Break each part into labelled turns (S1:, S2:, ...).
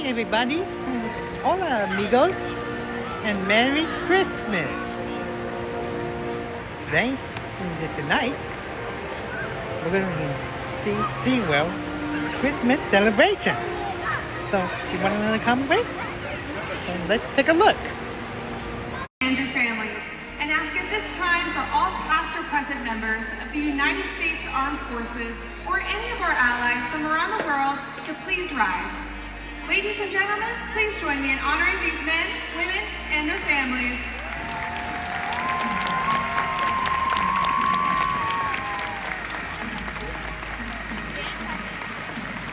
S1: everybody. Hola, amigos. And Merry Christmas. Tonight, we're going to see SeaWorld Christmas celebration. So, you want to come with? And let's take a look.
S2: And your families, and ask at this time for all past or present members of the United States Armed Forces or any of our allies from around the world to please rise. Ladies and gentlemen, please join me in honoring these men, women, and their families.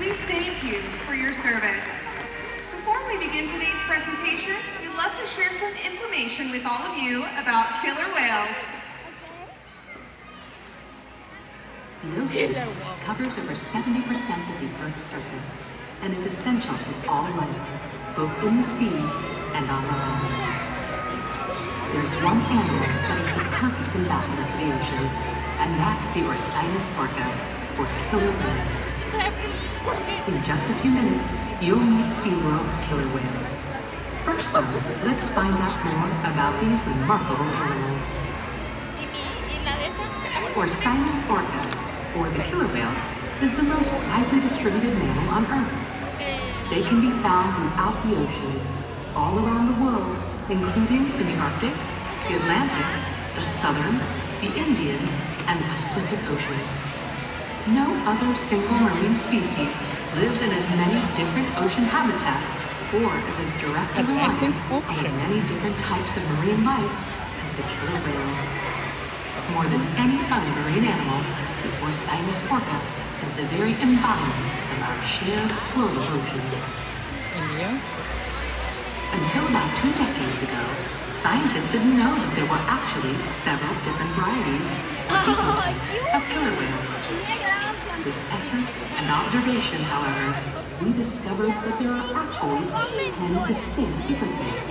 S2: We thank you for your service. Before we begin today's presentation, we'd love to share some information with all of you about killer whales.
S3: The ocean covers over 70% of the Earth's surface and is essential to all life, both in the sea and on the land. There's one animal that is the perfect ambassador for the ocean, and that's the Orcinus orca, or killer whale. In just a few minutes, you'll meet SeaWorld's killer whales. First though, let's find out more about these remarkable animals. Orcinus orca, or the killer whale, is the most widely distributed mammal on Earth. They can be found throughout the ocean, all around the world, including in the Arctic, the Atlantic, the Southern, the Indian, and the Pacific Oceans. No other single marine species lives in as many different ocean habitats or is as directly reliant on as many different types of marine life as the killer whale. More than any other marine animal, the Orcinus orca is the very embodiment of our shared global ocean. Until about 2 decades ago, scientists didn't know that there were actually several different varieties or ecotypes of killer whales. With effort and observation, however, we discovered that there are actually 10 distinct ecotypes,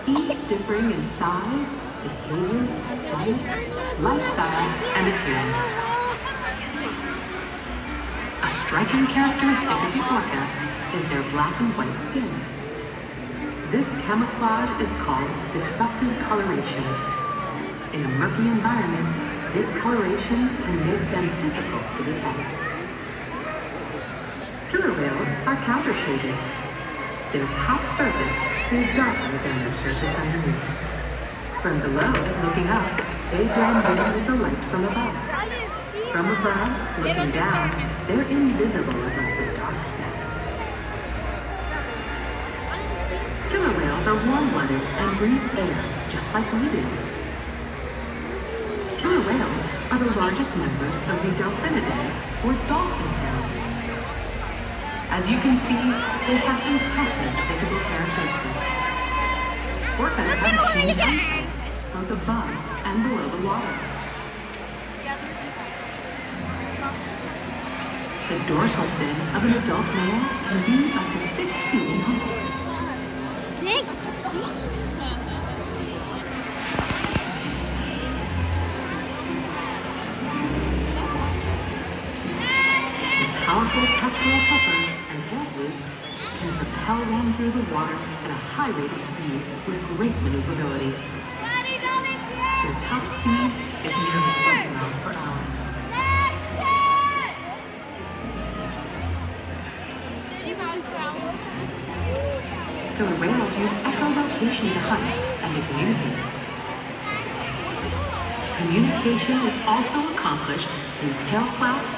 S3: each differing in size, behavior, diet, lifestyle, and appearance. A striking characteristic of the orca is their black and white skin. This camouflage is called disruptive coloration. In a murky environment, this coloration can make them difficult to detect. Killer whales are countershaded. Their top surface is darker than their surface underneath. From below, looking up, they blend in with the light from above. From above, looking down, they're invisible against the dark depths. Killer whales are warm-blooded and breathe air, just like we do. Killer whales are the largest members of the Delphinidae, or dolphin family. As you can see, they have impressive physical characteristics. Orcas have keen eyesight, both above and below the water. The dorsal fin of an adult male can be up to 6 feet in height.
S4: 6 feet?
S3: The powerful pectoral flippers and tail fluke can propel them through the water at a high rate of speed with great maneuverability. Their top speed is nearly 30 miles per hour. Killer whales use echolocation to hunt and to communicate. Communication is also accomplished through tail slaps,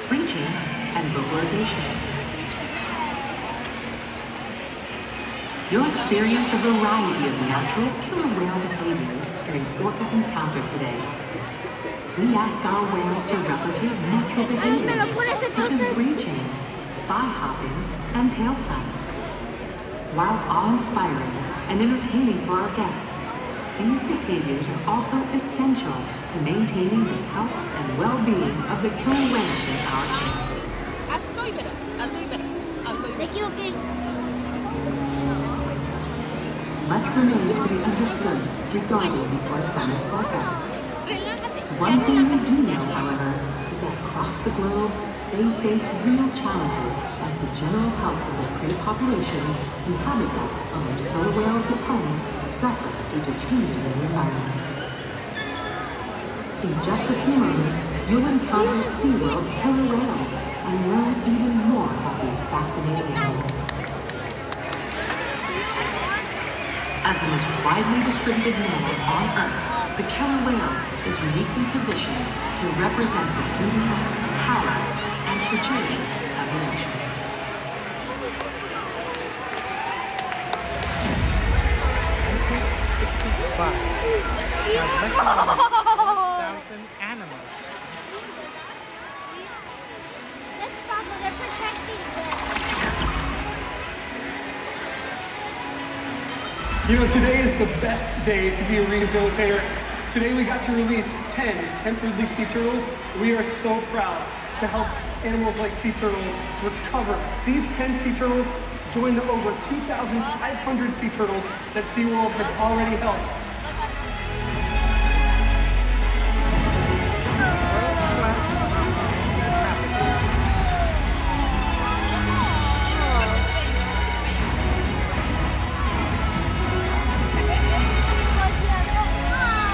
S3: breaching, and vocalizations. You'll experience a variety of natural killer whale behaviors during orca encounter today. We ask our whales to replicate natural behaviors such as breaching, spy hopping, and tail slaps. While awe-inspiring and entertaining for our guests, these behaviors are also essential to maintaining the health and well-being of the killer whales in our care. Much remains to be understood regarding the Orcinus orca. One thing we do know, however, is that across the globe, they face real challenges as the general health of the prey populations and habitats on which killer whales depend suffer due to changes in the environment. In just a few moments, you'll encounter SeaWorld's killer whales and learn even more about these fascinating animals. As the most widely distributed mammal on Earth, the killer whale is uniquely positioned to represent the beauty, power, and fragility of the ocean.
S1: Thousand animals.
S4: Let's stop, they're protecting them.
S5: You know, today is the best day to be a rehabilitator. Today we got to release 10 hemp-ridley sea turtles. We are so proud to help animals like sea turtles recover. These 10 sea turtles join the over 2,500 sea turtles that SeaWorld has already helped.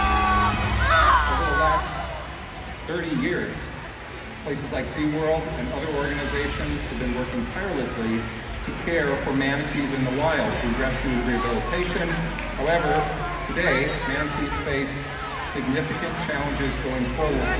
S6: Over the last 30 years, places like SeaWorld and other organizations have been working tirelessly to care for manatees in the wild through rescue and rehabilitation. However, today, manatees face significant challenges going forward.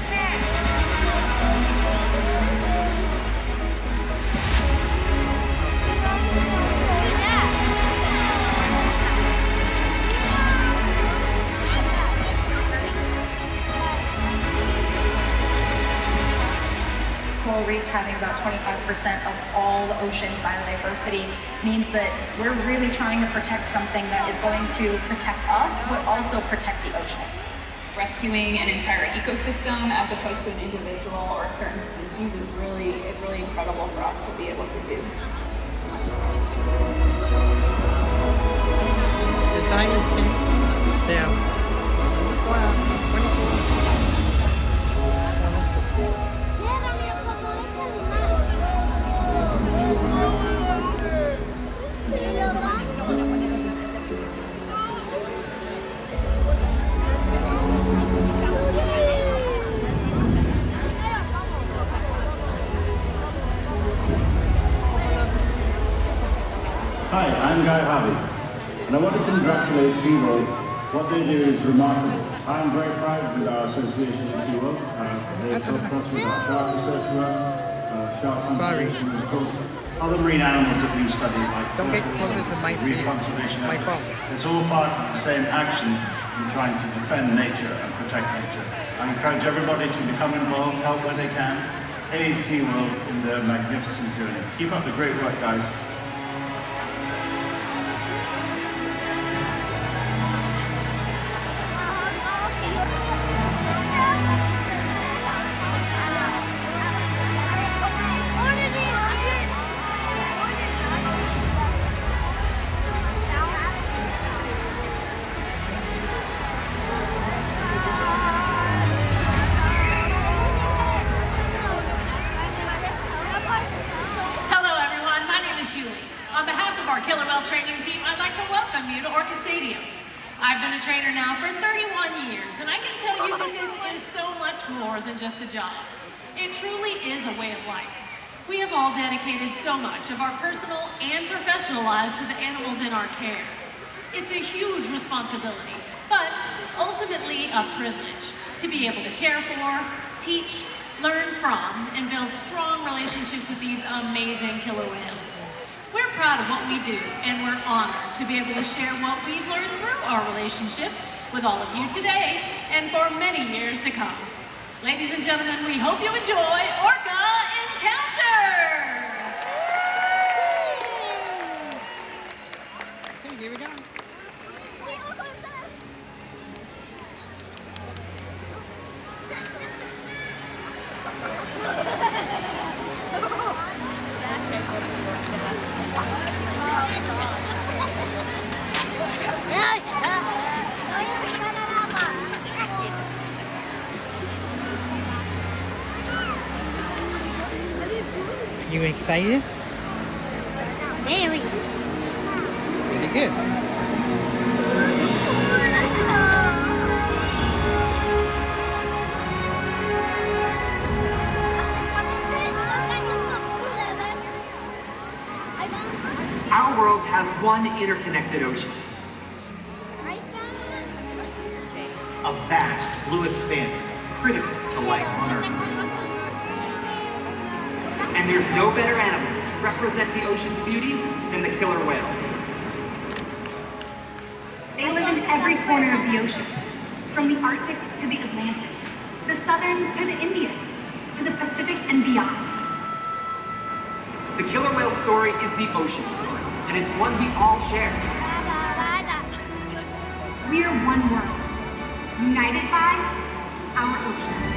S7: Coral reefs having about 25% of all the ocean's biodiversity means that we're really trying to protect something that is going to protect us, but also protect the ocean.
S8: Rescuing an entire ecosystem as opposed to an individual or a certain species is really incredible for us to be able to do.
S1: The scientists, they are 24.
S4: Mira, mira cómo es
S9: Hi, I'm Guy Harvey, and I want to congratulate SeaWorld. What they do is remarkable. I'm very proud with our association with SeaWorld. They helped us with our shark research work, shark conservation, and of course, other marine animals that we study, like
S1: Don't get
S9: turtles
S1: closer
S9: and
S1: to my
S9: reef
S1: phone.
S9: conservation
S1: My
S9: efforts.
S1: phone.
S9: It's all part of the same action in trying to defend nature and protect nature. I encourage everybody to become involved, help where they can, aid SeaWorld in their magnificent journey. Keep up the great work, guys.
S10: Hello everyone, my name is Julie. On behalf of our Killer Whale training team, I'd like to welcome you to Orca Stadium. I've been a trainer now for 31 years, and I can tell you that this is so much more than just a job. It truly is a way of life. We have all dedicated so much of our personal and professional lives to the animals in our care. It's a huge responsibility, but ultimately a privilege to be able to care for, teach, learn from, and build strong relationships with these amazing killer whales. We're proud of what we do, and we're honored to be able to share what we've learned through our relationships with all of you today and for many years to come. Ladies and gentlemen, we hope you enjoy Orca Encounter!
S1: Okay, here we go. You excited? really good.
S3: Our world has one interconnected ocean. A vast blue expanse critical to life on Earth. And there's no better animal to represent the ocean's beauty than the killer whale.
S7: They live in every corner of the ocean, from the Arctic to the Atlantic, the Southern to the Indian, to the Pacific and beyond.
S3: The killer whale story is the ocean story, and it's one we all share.
S7: We are one world, united by our ocean.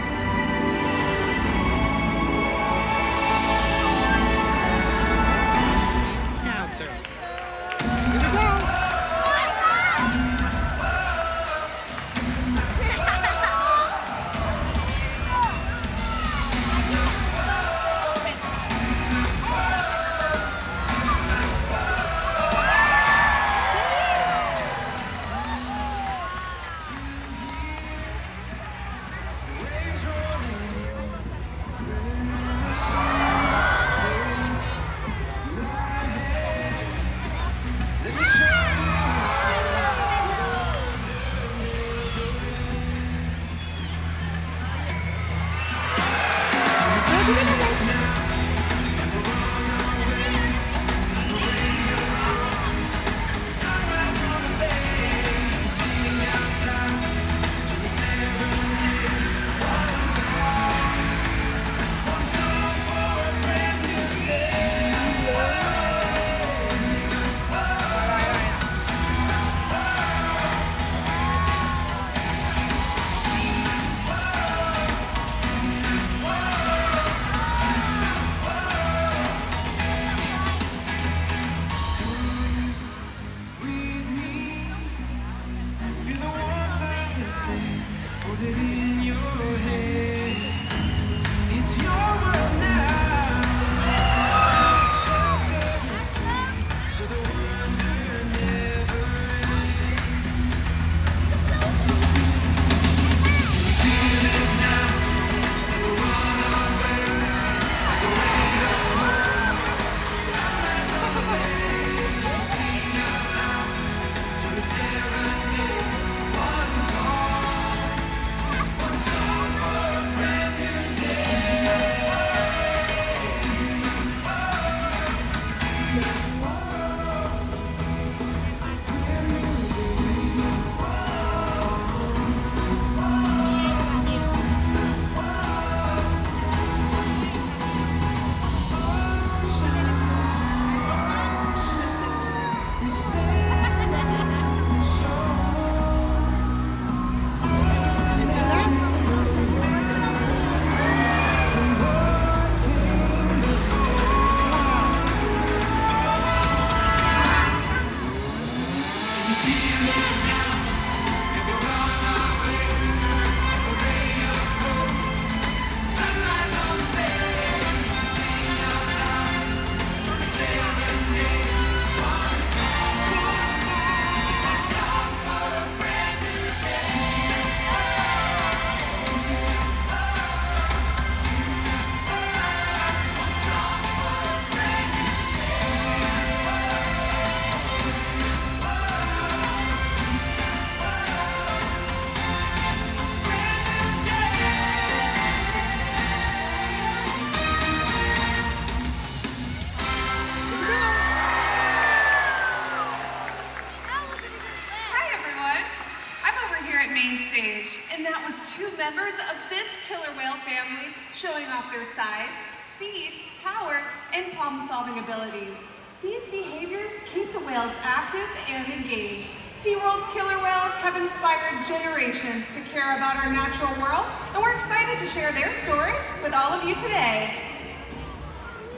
S2: members of this killer whale family showing off their size, speed, power, and problem-solving abilities. These behaviors keep the whales active and engaged. SeaWorld's killer whales have inspired generations to care about our natural world, and we're excited to share their story with all of you today.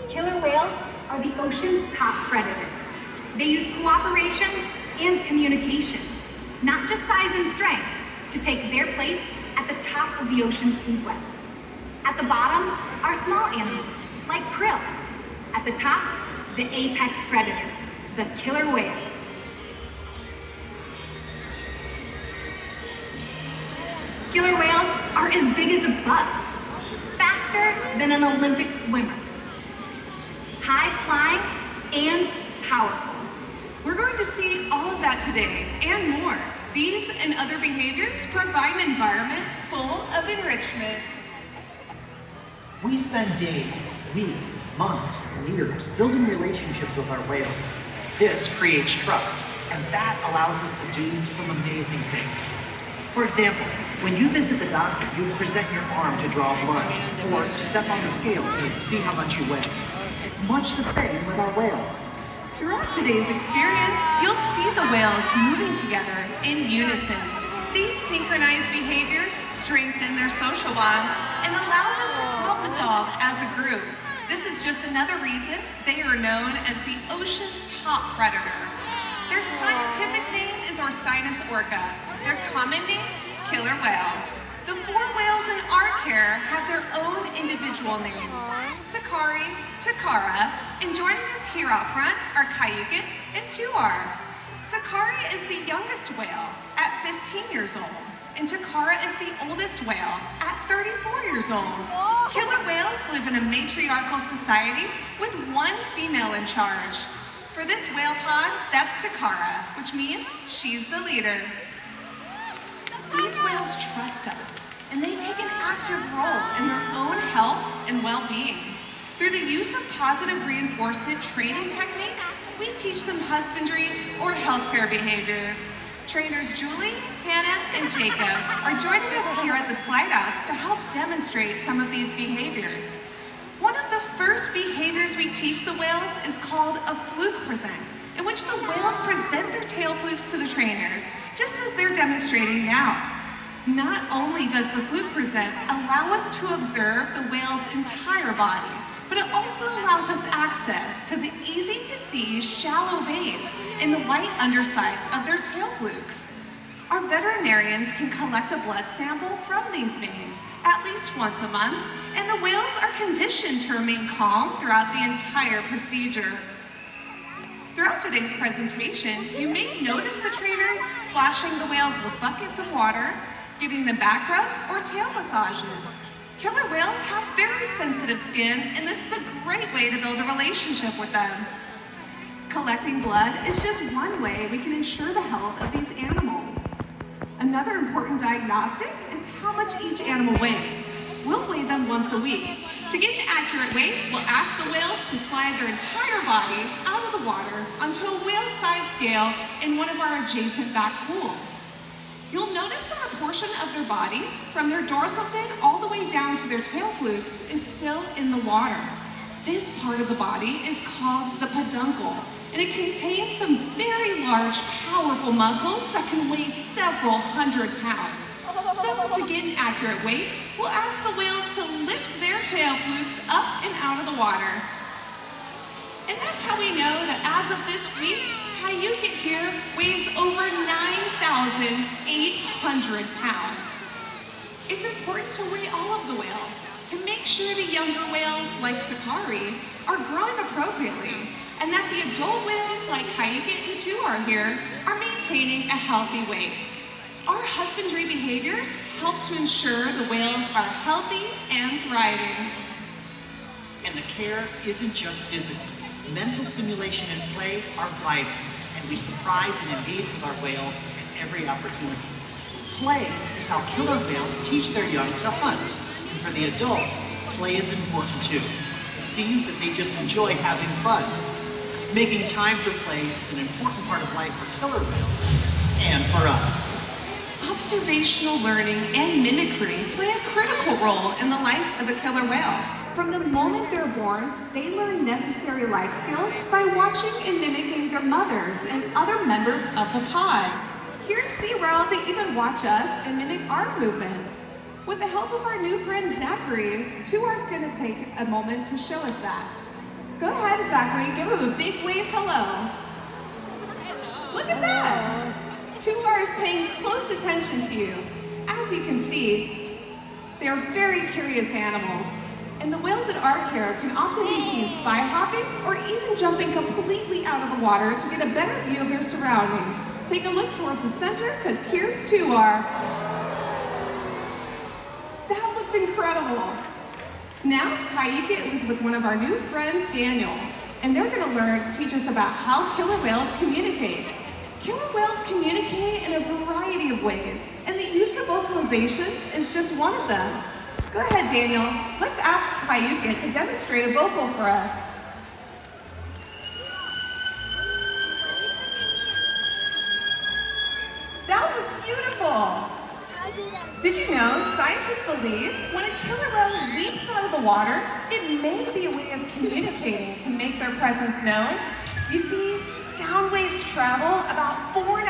S7: Killer whales are the ocean's top predator. They use cooperation and communication, not just size and strength, to take their place at the top of the ocean's food web. At the bottom are small animals, like krill. At the top, the apex predator, the killer whale.
S11: Killer whales are as big as a bus, faster than an Olympic swimmer, high flying and powerful.
S2: We're going to see all of that today and more. These and other behaviors provide an environment full of enrichment.
S12: We spend days, weeks, months, and years building relationships with our whales. This creates trust, and that allows us to do some amazing things. For example, when you visit the doctor, you present your arm to draw blood, or step on the scale to see how much you weigh. It's much the same with our whales.
S2: Throughout today's experience, you'll see the whales moving together in unison. These synchronized behaviors strengthen their social bonds and allow them to problem solve as a group. This is just another reason they are known as the ocean's top predator. Their scientific name is Orcinus orca. Their common name, killer whale. The 4 whales in our care have their own individual names, Sakari, Takara, and joining us here out front are Kayukin and Tuar. Sakari is the youngest whale at 15 years old, and Takara is the oldest whale at 34 years old. Killer whales live in a matriarchal society with 1 female in charge. For this whale pod, that's Takara, which means she's the leader. These whales trust us, and they take an active role in their own health and well-being. Through the use of positive reinforcement training techniques, we teach them husbandry or healthcare behaviors. Trainers Julie, Hannah, and Jacob are joining us here at the slide outs to help demonstrate some of these behaviors. One of the first behaviors we teach the whales is called a fluke present, in which the whales present their tail flukes to the trainers, just as they're demonstrating now. Not only does the fluke present allow us to observe the whale's entire body, but it also allows us access to the easy-to-see shallow veins in the white undersides of their tail flukes. Our veterinarians can collect a blood sample from these veins at least once a month, and the whales are conditioned to remain calm throughout the entire procedure. Throughout today's presentation, you may notice the trainers splashing the whales with buckets of water, giving them back rubs or tail massages. Killer whales have very sensitive skin, and this is a great way to build a relationship with them. Collecting blood is just one way we can ensure the health of these animals. Another important diagnostic is how much each animal weighs. We'll weigh them once a week. To get an accurate weight, we'll ask the whales to slide their entire body out of the water onto a whale-sized scale in one of our adjacent back pools. You'll notice that a portion of their bodies, from their dorsal fin all the way down to their tail flukes, is still in the water. This part of the body is called the peduncle, and it contains some very large, powerful muscles that can weigh several hundred pounds. So to get an accurate weight, we'll ask the whales to lift their tail flukes up and out of the water. And that's how we know that as of this week, Kayukin here weighs over 9,800 pounds. It's important to weigh all of the whales to make sure the younger whales, like Sakari, are growing appropriately, and that the adult whales, like Kayukin and Tuar here, are maintaining a healthy weight. Our husbandry behaviors help to ensure the whales are healthy and thriving.
S12: And the care isn't just physical. Mental stimulation and play are vital, and we surprise and engage with our whales at every opportunity. Play is how killer whales teach their young to hunt, and for the adults, play is important too. It seems that they just enjoy having fun. Making time for play is an important part of life for killer whales, and for us.
S2: Observational learning and mimicry play a critical role in the life of a killer whale. From the moment they're born, they learn necessary life skills by watching and mimicking their mothers and other members of the pod. Here at SeaWorld, they even watch us and mimic our movements. With the help of our new friend Zachary, Tuar's going to take a moment to show us that. Go ahead, Zachary, give him a big wave hello. Look at that! Tuar is paying close attention to you. As you can see, they are very curious animals, and the whales at our care can often be seen spy hopping or even jumping completely out of the water to get a better view of their surroundings. Take a look towards the center, because here's Tuar. looked incredible. Now, Kayuke is with one of our new friends, Daniel, and they're gonna teach us about how killer whales communicate. Killer whales communicate in a variety of ways, and the use of vocalizations is just one of them. Go ahead, Daniel. Let's ask Kayuke to demonstrate a vocal for us. That was beautiful. Did you know scientists believe when a killer whale leaps out of the water, it may be a way of communicating to make their presence known? You see, sound waves travel about 4.5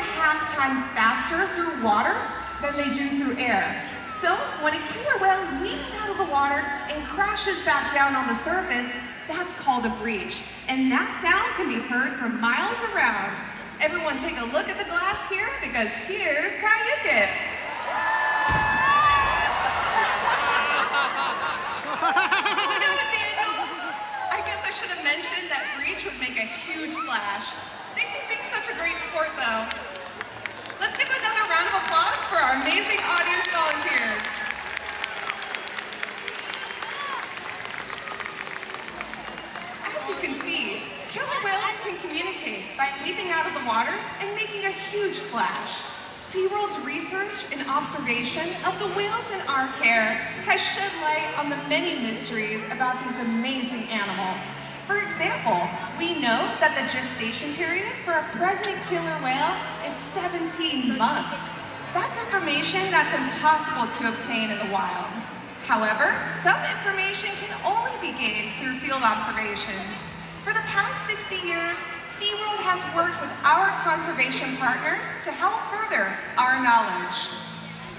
S2: times faster through water than they do through air. So when a killer whale leaps out of the water and crashes back down on the surface, that's called a breach. And that sound can be heard from miles around. Everyone take a look at the glass here, because here's Kayuke. I guess I should have mentioned that breach would make a huge splash. Thanks for being such a great sport, though. Let's give another round of applause for our amazing audience volunteers. As you can see, killer whales can communicate by leaping out of the water and making a huge splash. SeaWorld's research and observation of the whales in our care has shed light on the many mysteries about these amazing animals. For example, we know that the gestation period for a pregnant killer whale is 17 months. That's information that's impossible to obtain in the wild. However, some information can only be gained through field observation. For the past 60 years, SeaWorld has worked with our conservation partners to help further our knowledge.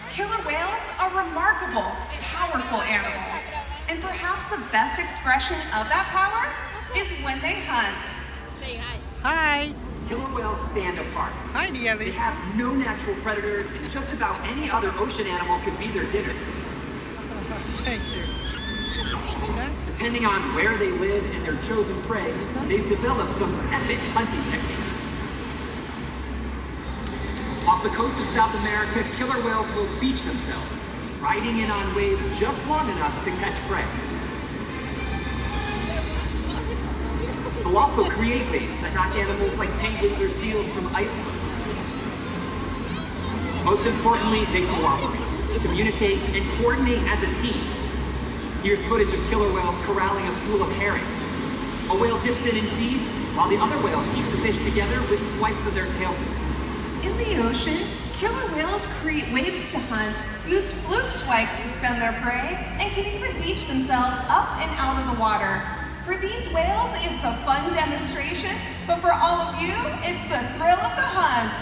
S2: Killer whales are remarkable, powerful animals. And perhaps the best expression of that power is when they hunt.
S13: Say hi.
S1: Hi.
S14: Killer whales stand apart.
S1: Hi, Dealey.
S14: They have no natural predators, and just about any other ocean animal could be their dinner.
S1: Thank you.
S14: Depending on where they live and their chosen prey, they've developed some epic hunting techniques. Off the coast of South America, killer whales will beach themselves, riding in on waves just long enough to catch prey. They'll also create waves that knock animals like penguins or seals from icebergs. Most importantly, they cooperate, communicate, and coordinate as a team. Here's footage of killer whales corralling a school of herring. A whale dips in and feeds, while the other whales keep the fish together with swipes of their tail fins.
S2: In the ocean, killer whales create waves to hunt, use fluke swipes to stun their prey, and can even beach themselves up and out of the water. For these whales, it's a fun demonstration, but for all of you, it's the thrill of the hunt.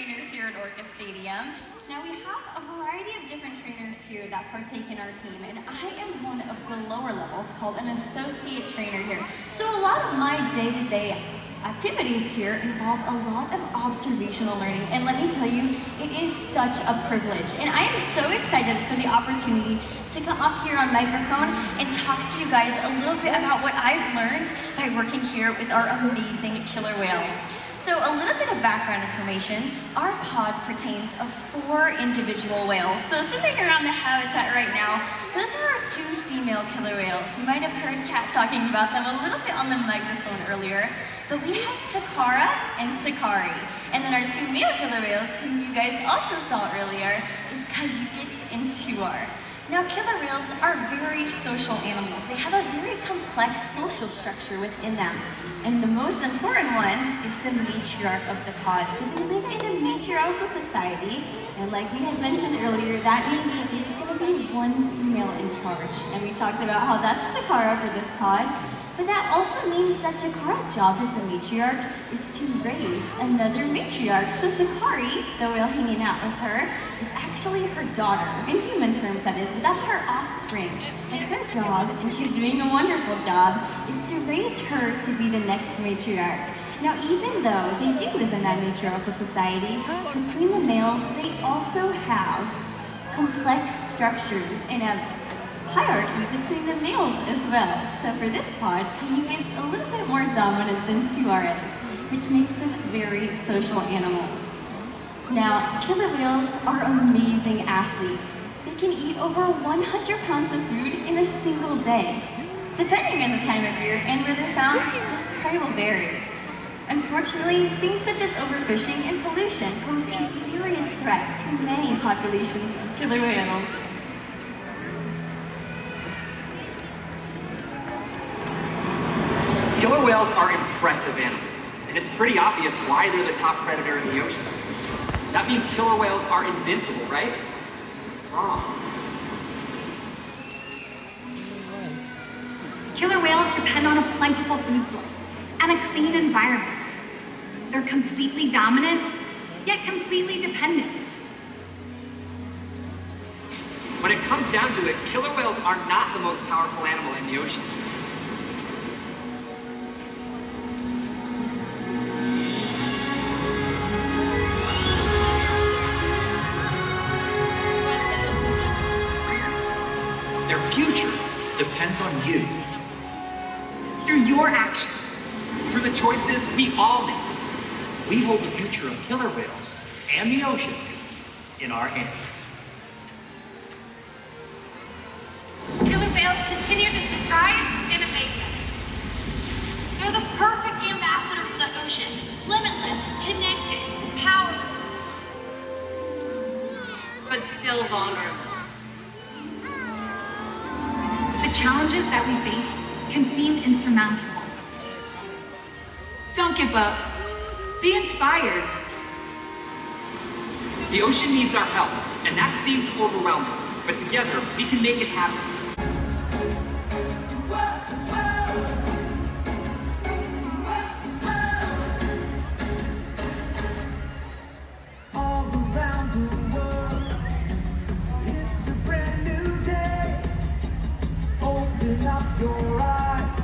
S13: trainers here at Orca Stadium. Now we have a variety of different trainers here that partake in our team, and I am one of the lower levels called an associate trainer here. So a lot of my day-to-day activities here involve a lot of observational learning, and let me tell you, it is such a privilege. And I am so excited for the opportunity to come up here on microphone and talk to you guys a little bit about what I've learned by working here with our amazing killer whales. So a little bit of background information, our pod pertains of 4 individual whales. So swimming around the habitat right now, those are our 2 female killer whales. You might have heard Kat talking about them a little bit on the microphone earlier, but we have Takara and Sakari. And then our 2 male killer whales, whom you guys also saw earlier, is Kayukit and Tuar. Now, killer whales are very social animals. They have a very complex social structure within them. And the most important one is the matriarch of the pod. So they live in a matriarchal society. And like we had mentioned earlier, that means that there's going to be 1 female in charge. And we talked about how that's Takara for this pod. But that also means that Takara's job as the matriarch is to raise another matriarch. So Sakari, the whale hanging out with her, is actually her daughter. In human terms, that is, but that's her offspring. And her job, and she's doing a wonderful job, is to raise her to be the next matriarch. Now, even though they do live in that matriarchal society, between the males, they also have complex structures in a hierarchy between the males as well. So for this pod, Kayukit's a little bit more dominant than Tuar is, which makes them very social animals. Now, killer whales are amazing athletes. They can eat over 100 pounds of food in a single day. Depending on the time of year and where they're found, this kind will vary. Unfortunately, things such as overfishing and pollution pose a serious threat to many populations of killer whales.
S14: Killer whales are impressive animals, and it's pretty obvious why they're the top predator in the ocean. That means killer whales are invincible, right? Wrong.
S11: Killer whales depend on a plentiful food source and a clean environment. They're completely dominant, yet completely dependent.
S14: When it comes down to it, killer whales are not the most powerful animal in the ocean.
S12: Their future depends on you.
S11: Through your actions.
S14: Through the choices we all make.
S12: We hold the future of killer whales and the oceans in our hands.
S2: Killer whales continue to surprise and amaze us. They're the perfect ambassador for the ocean. Limitless, connected, powerful, but still vulnerable.
S11: The challenges that we face can seem insurmountable.
S15: Don't give up. Be inspired.
S14: The ocean needs our help, and that seems overwhelming. But together, we can make it happen.
S16: All around the world, it's a brand new day. Open up your eyes,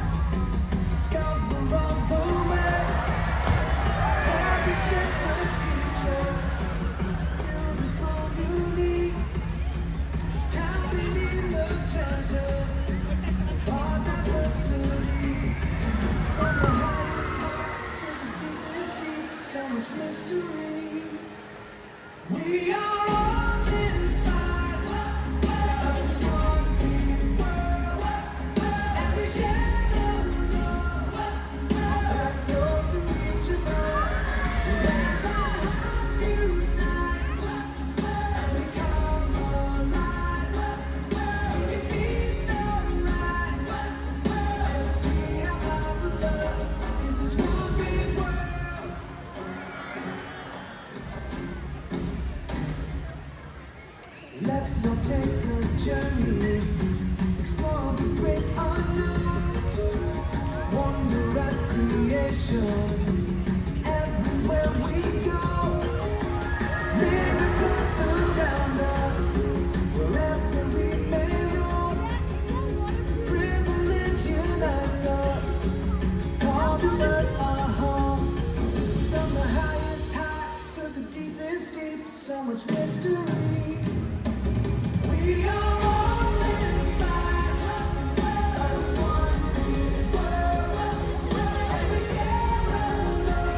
S16: discover all the way. Every different future, beautiful, unique. Just counting in the treasure of our diversity. From the highest heights to the deepest deep, so much mystery. We are all inspired by this one big world, and we share the love that flows through each of us. And as our hearts unite and we come alive, we can feast alright and see how marvelous is this one big world. Let's all take a journey, explore the great unknown, wonder at creation, everywhere we go. deep, so much mystery. We are all inspired by this one big world, and we share a love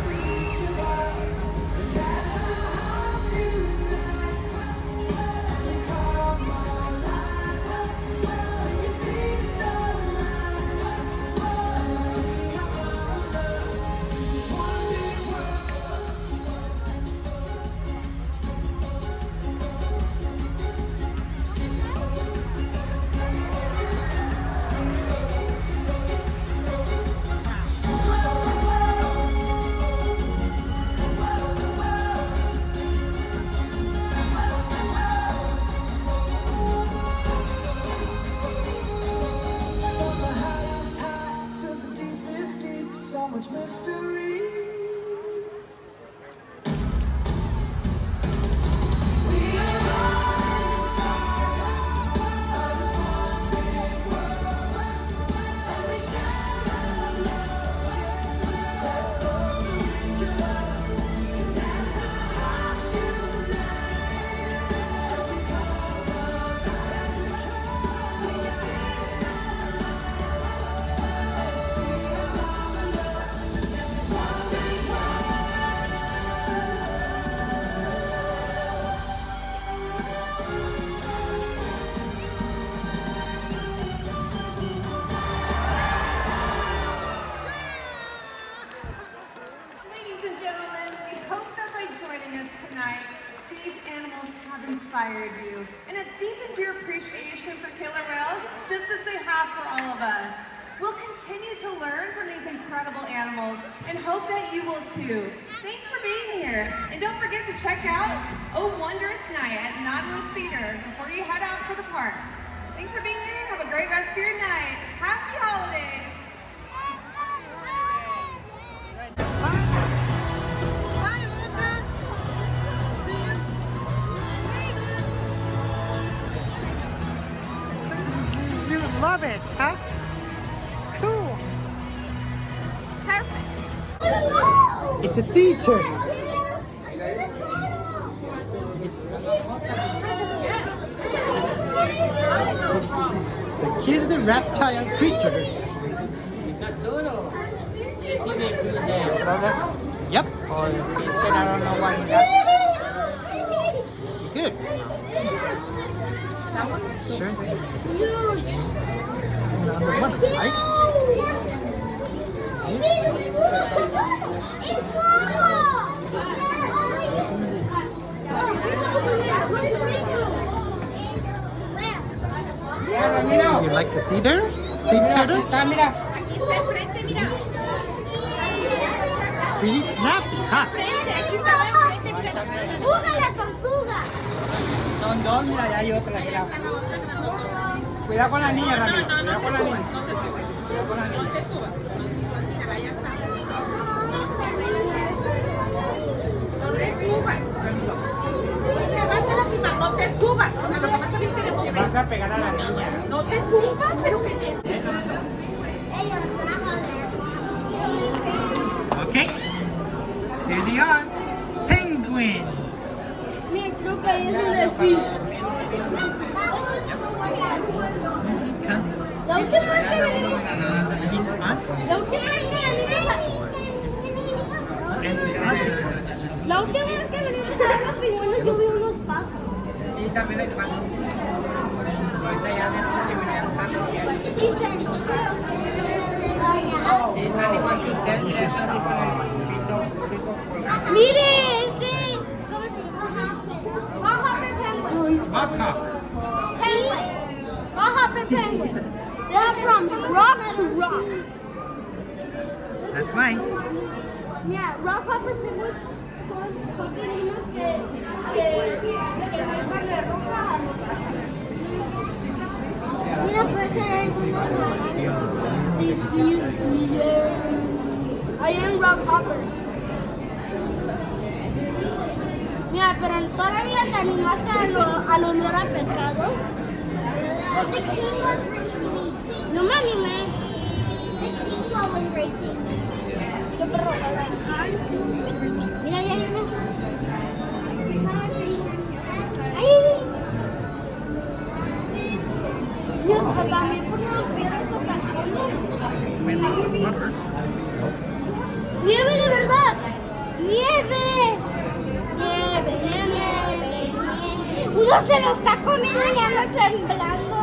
S16: for each of us. And that's our hearts unite, and we come alive. We can feast on life and see how marvelous this one big world. From the highest high to the deepest deep, so much mystery. We are all inspired by this one big world, and we share a love that flows through each of us. And that's our hearts unite, and we come alive. We can feast on and see how marvelous this one big world.
S2: Ladies and gentlemen, we hope that by joining us tonight, these animals have inspired you and have deepened your appreciation for killer whales, just as they have for all of us. We'll continue to learn from these incredible animals and hope that you will too. Thanks for being here. And don't forget to check out Oh Wondrous Night at Nautilus Theater before you head out for the park. Thanks for being here. Have a great rest of your night. Happy holidays.
S1: You love it, huh? Cool.
S4: Perfect.
S1: It's a sea turtle. The cutest reptile creature. Yep. Or I don't know why you got. Good. Sure.
S4: Huge.
S1: Number one, right? You like the sea turtle? Sea turtle? Pretty snappy, huh?
S4: la tortuga!
S17: Son dos, mira, ya hay otra. Cuidado con la niña, Rami. Cuidado con la niña. Cuidado con la niña.
S10: No te subas. Te vas a lastimar, no te subas. Lo que pasa es que tenemos
S17: Te vas a pegar a la niña.
S10: No te subas, pero que te...
S1: Okay. Here they are. Penguins.
S4: Mira, creo que ahí es un delfín. La última vez que venimos... La última vez que venimos... La última vez que venimos a ver los pingüinos yo vi unos patos.
S17: Y también hay patos. Ahorita ya de noche venían patos. Sí, están igual que ustedes.
S4: Mire ese. ¿Cómo se llama? Hopper penguin. Penguin. Hopper penguin. They're from rock to rock.
S1: That's fine.
S4: Mira, rock hopper penguins son pingüinos que van de roca. Mira, pues I am rock hopper. Mira, pero todavía te animaste a lo olor a pescado. No me animé. Mira, ya ¡Nieve! ¡Nieve, nieve, nieve! Uno se lo está comiendo y ya no temblando.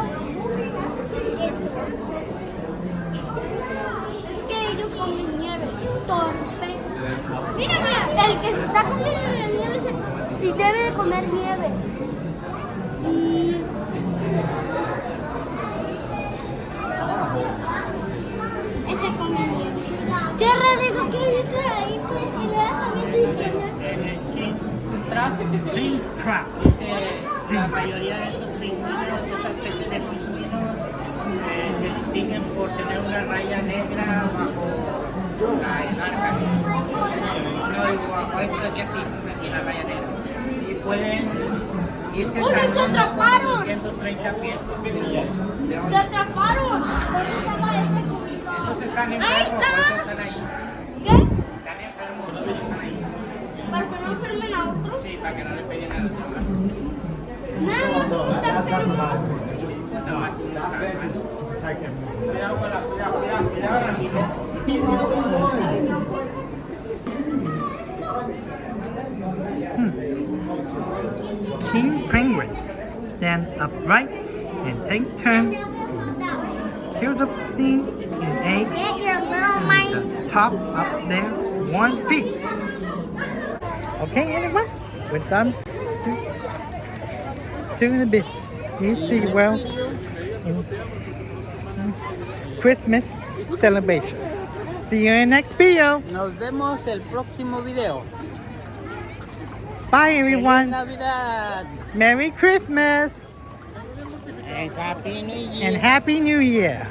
S4: Es que ellos comen nieve. Torpe. Mira, mira, el que se está comiendo la nieve sí debe de comer nieve. Sí. Ese come nieve. Tierra, digo, ¿qué dice ahí?
S17: Sea trap.
S18: La mayoría de estos pingüinos, de esas especies de pingüinos, se distinguen por tener una raya negra bajo la enarca. No, bajo esto es que así, aquí la raya negra. Y pueden irse
S4: atraparon!
S18: 130 pies.
S4: ¡Se atraparon! ¿Por qué estaba ese cubito?
S18: Esos están
S4: ¡Ahí
S18: enfermos,
S4: está!
S18: por eso están ahí.
S4: ¿Qué?
S18: Están enfermos, por eso están ahí.
S4: ¿Para que no enfermen a otros?
S18: Sí, para que no le peguen a los demás.
S4: Nada más está enfermo.
S17: That fence is to protect everyone.
S18: Cuidado con la, cuidado, Ramiro.
S1: King penguin stand upright and take turn kill the thing in egg
S4: Get your little
S1: and
S4: mic.
S1: the top up there 1 feet. Okay, everyone, we're done to the bit. You see well in Christmas celebration. See you in the next video.
S18: Nos vemos el próximo video.
S1: Bye, everyone.
S18: Feliz Navidad.
S1: Merry Christmas
S18: And Happy New Year.
S1: and Happy New Year.